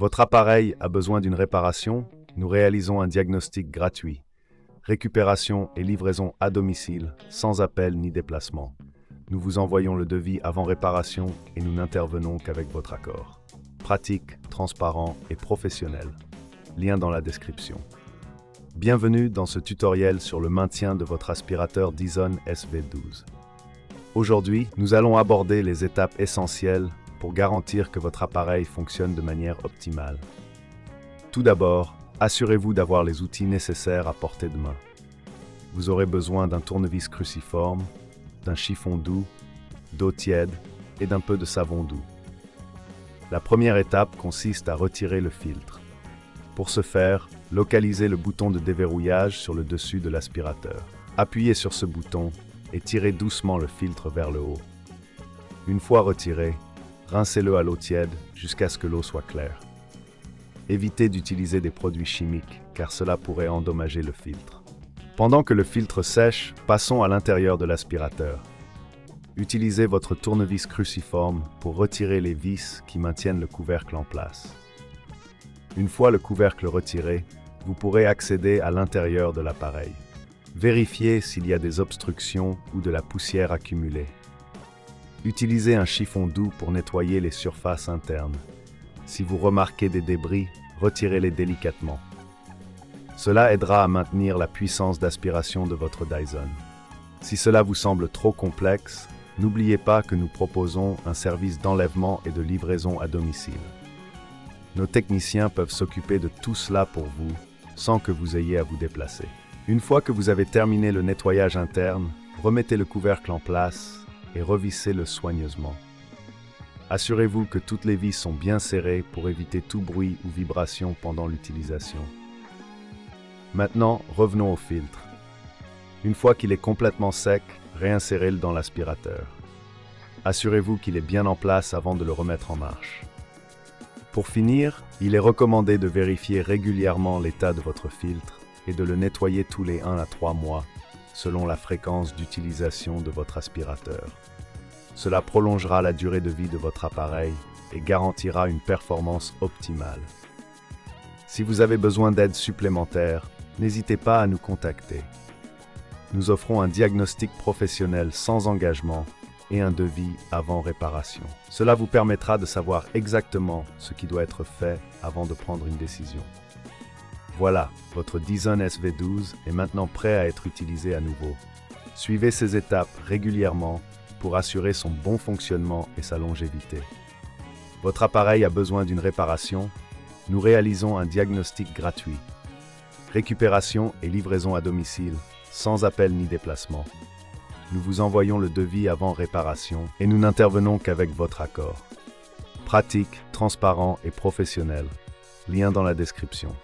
Votre appareil a besoin d'une réparation? Nous réalisons un diagnostic gratuit. Récupération et livraison à domicile, sans appel ni déplacement. Nous vous envoyons le devis avant réparation et nous n'intervenons qu'avec votre accord. Pratique, transparent et professionnel. Lien dans la description. Bienvenue dans ce tutoriel sur le maintien de votre aspirateur Dyson SV12. Aujourd'hui, nous allons aborder les étapes essentielles pour garantir que votre appareil fonctionne de manière optimale. Tout d'abord, assurez-vous d'avoir les outils nécessaires à portée de main. Vous aurez besoin d'un tournevis cruciforme, d'un chiffon doux, d'eau tiède et d'un peu de savon doux. La première étape consiste à retirer le filtre. Pour ce faire, localisez le bouton de déverrouillage sur le dessus de l'aspirateur. Appuyez sur ce bouton et tirez doucement le filtre vers le haut. Une fois retiré, rincez-le à l'eau tiède jusqu'à ce que l'eau soit claire. Évitez d'utiliser des produits chimiques car cela pourrait endommager le filtre. Pendant que le filtre sèche, passons à l'intérieur de l'aspirateur. Utilisez votre tournevis cruciforme pour retirer les vis qui maintiennent le couvercle en place. Une fois le couvercle retiré, vous pourrez accéder à l'intérieur de l'appareil. Vérifiez s'il y a des obstructions ou de la poussière accumulée. Utilisez un chiffon doux pour nettoyer les surfaces internes. Si vous remarquez des débris, retirez-les délicatement. Cela aidera à maintenir la puissance d'aspiration de votre Dyson. Si cela vous semble trop complexe, n'oubliez pas que nous proposons un service d'enlèvement et de livraison à domicile. Nos techniciens peuvent s'occuper de tout cela pour vous, sans que vous ayez à vous déplacer. Une fois que vous avez terminé le nettoyage interne, remettez le couvercle en place et revissez-le soigneusement. Assurez-vous que toutes les vis sont bien serrées pour éviter tout bruit ou vibration pendant l'utilisation. Maintenant, revenons au filtre. Une fois qu'il est complètement sec, réinsérez-le dans l'aspirateur. Assurez-vous qu'il est bien en place avant de le remettre en marche. Pour finir, il est recommandé de vérifier régulièrement l'état de votre filtre et de le nettoyer tous les 1 à 3 mois, selon la fréquence d'utilisation de votre aspirateur. Cela prolongera la durée de vie de votre appareil et garantira une performance optimale. Si vous avez besoin d'aide supplémentaire, n'hésitez pas à nous contacter. Nous offrons un diagnostic professionnel sans engagement et un devis avant réparation. Cela vous permettra de savoir exactement ce qui doit être fait avant de prendre une décision. Voilà, votre Dyson SV12 est maintenant prêt à être utilisé à nouveau. Suivez ces étapes régulièrement pour assurer son bon fonctionnement et sa longévité. Votre appareil a besoin d'une réparation? Nous réalisons un diagnostic gratuit. Récupération et livraison à domicile, sans appel ni déplacement. Nous vous envoyons le devis avant réparation et nous n'intervenons qu'avec votre accord. Pratique, transparent et professionnel. Lien dans la description.